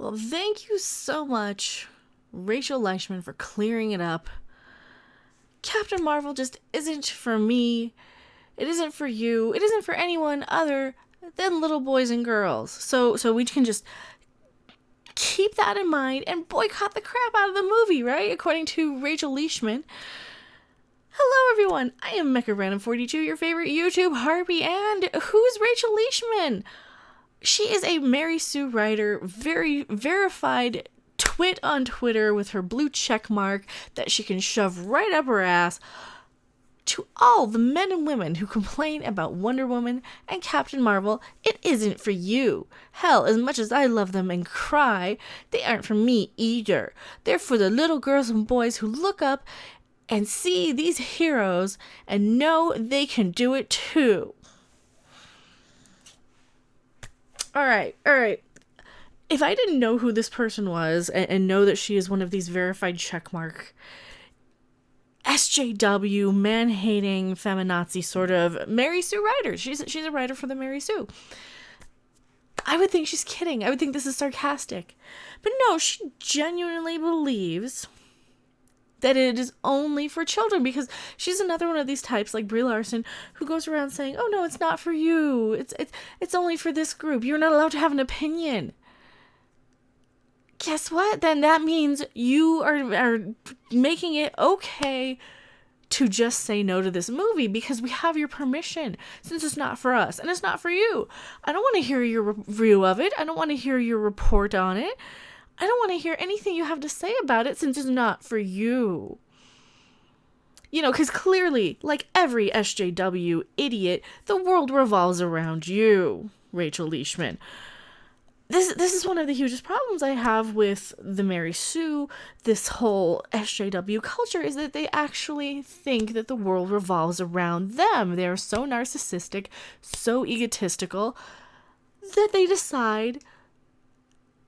Well, thank you so much, Rachel Leichman, for clearing it up. Captain Marvel just isn't for me. It isn't for you. It isn't for anyone other than little boys and girls. So we can just keep that in mind and boycott the crap out of the movie, right? According to Rachel Leichman. Hello, everyone. I am Mecha Random 42, your favorite YouTube harpy, and who's Rachel Leichman? She is a Mary Sue writer, very verified twit on Twitter with her blue check mark that she can shove right up her ass. To all the men and women who complain about Wonder Woman and Captain Marvel, it isn't for you. Hell, as much as I love them and cry, they aren't for me either. They're for the little girls and boys who look up and see these heroes and know they can do it too. All right. If I didn't know who this person was and know that she is one of these verified checkmark SJW, man-hating, feminazi sort of Mary Sue writer. She's a writer for the Mary Sue. I would think she's kidding. I would think this is sarcastic. But no, she genuinely believes that it is only for children, because she's another one of these types like Brie Larson who goes around saying, oh no, it's not for you. It's only for this group. You're not allowed to have an opinion. Guess what? Then that means you are making it okay to just say no to this movie because we have your permission, since it's not for us and it's not for you. I don't want to hear your review of it. I don't want to hear your report on it. I don't want to hear anything you have to say about it, since it's not for you. You know, because clearly, like every SJW idiot, the world revolves around you, Rachel Leichman. This is one of the hugest problems I have with the Mary Sue, this whole SJW culture, is that they actually think that the world revolves around them. They are so narcissistic, so egotistical, that they decide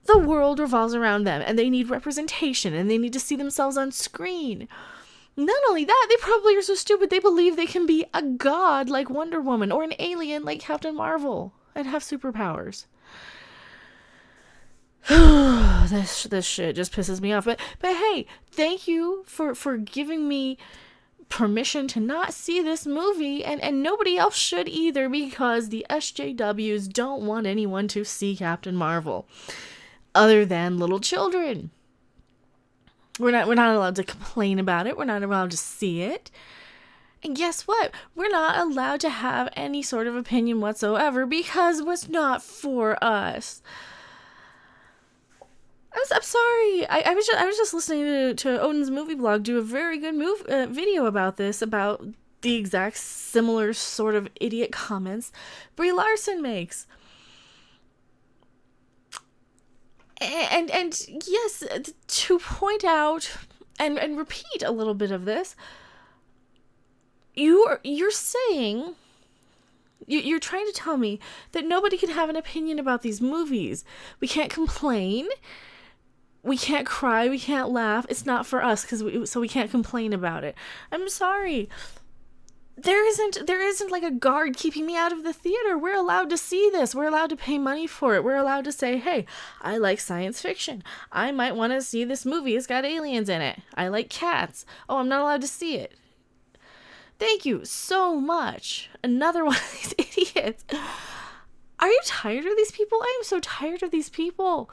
the world revolves around them and they need representation and they need to see themselves on screen. Not only that, they probably are so stupid they believe they can be a god like Wonder Woman or an alien like Captain Marvel and have superpowers. This shit just pisses me off. But hey, thank you for giving me permission to not see this movie, and nobody else should either, because the SJWs don't want anyone to see Captain Marvel other than little children. We're not allowed to complain about it. We're not allowed to see it. And guess what? We're not allowed to have any sort of opinion whatsoever because it's not for us. I'm sorry. I was just listening to Odin's movie blog do a very good video about this, about the exact similar sort of idiot comments Brie Larson makes. And yes, to point out and repeat a little bit of this, you're saying, you're trying to tell me that nobody can have an opinion about these movies. We can't complain. We can't cry, we can't laugh. It's not for us, so we can't complain about it. I'm sorry. There isn't like a guard keeping me out of the theater. We're allowed to see this. We're allowed to pay money for it. We're allowed to say, hey, I like science fiction. I might want to see this movie. It's got aliens in it. I like cats. Oh, I'm not allowed to see it. Thank you so much. Another one of these idiots. Are you tired of these people? I am so tired of these people.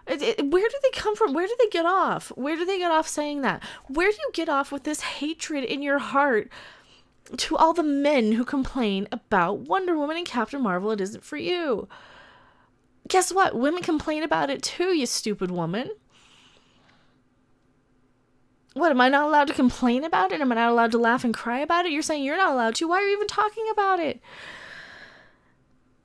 Where do they come from? Where do they get off? Where do they get off saying that? Where do you get off with this hatred in your heart to all the men who complain about Wonder Woman and Captain Marvel? It isn't for you. Guess what? Women complain about it too, you stupid woman. What, am I not allowed to complain about it? Am I not allowed to laugh and cry about it? You're saying you're not allowed to. Why are you even talking about it?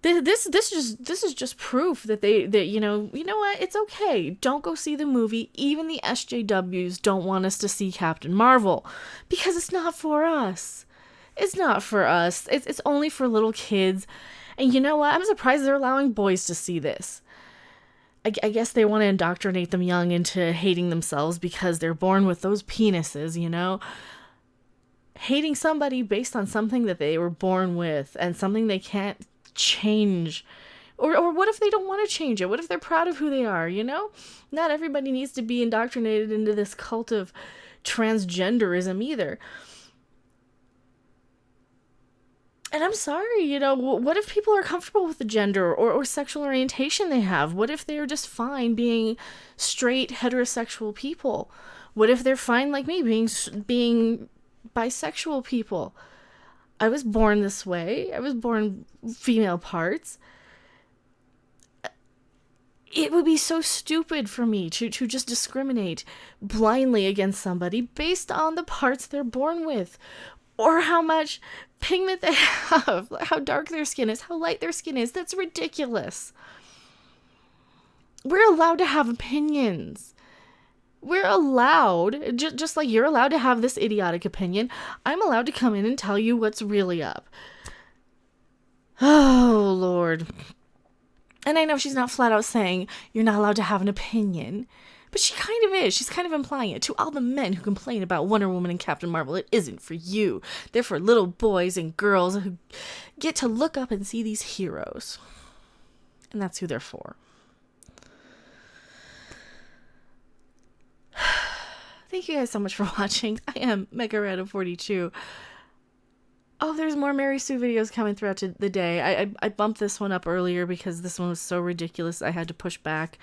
This is just proof that you know what? It's okay. Don't go see the movie. Even the SJWs don't want us to see Captain Marvel because it's not for us. It's not for us. It's only for little kids. And you know what? I'm surprised they're allowing boys to see this. I guess they want to indoctrinate them young into hating themselves because they're born with those penises, you know? Hating somebody based on something that they were born with and something they can't change Or what if they don't want to change it? What if they're proud of who they are, you know? Not everybody needs to be indoctrinated into this cult of transgenderism either. And I'm sorry, you know, what if people are comfortable with the gender or sexual orientation they have? What if they're just fine being straight, heterosexual people? What if they're fine like me being bisexual people? I was born this way. I was born female parts. It would be so stupid for me to just discriminate blindly against somebody based on the parts they're born with, or how much pigment they have, how dark their skin is, how light their skin is. That's ridiculous. We're allowed to have opinions. We're allowed, just like you're allowed to have this idiotic opinion, I'm allowed to come in and tell you what's really up. Oh, Lord. And I know she's not flat out saying you're not allowed to have an opinion, but she kind of is. She's kind of implying it to all the men who complain about Wonder Woman and Captain Marvel. It isn't for you. They're for little boys and girls who get to look up and see these heroes. And that's who they're for. Thank you guys so much for watching. I am Mecha Random 42. Oh, there's more Mary Sue videos coming throughout the day. I bumped this one up earlier because this one was so ridiculous I had to push back.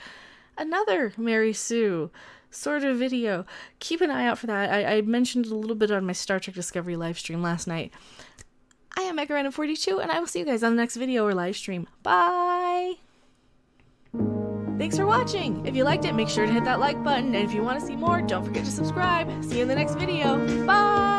Another Mary Sue sort of video. Keep an eye out for that. I mentioned it a little bit on my Star Trek Discovery live stream last night. I am Mecha Random 42, and I will see you guys on the next video or live stream. Bye! Thanks for watching. If you liked it, make sure to hit that like button. And if you want to see more, don't forget to subscribe. See you in the next video. Bye!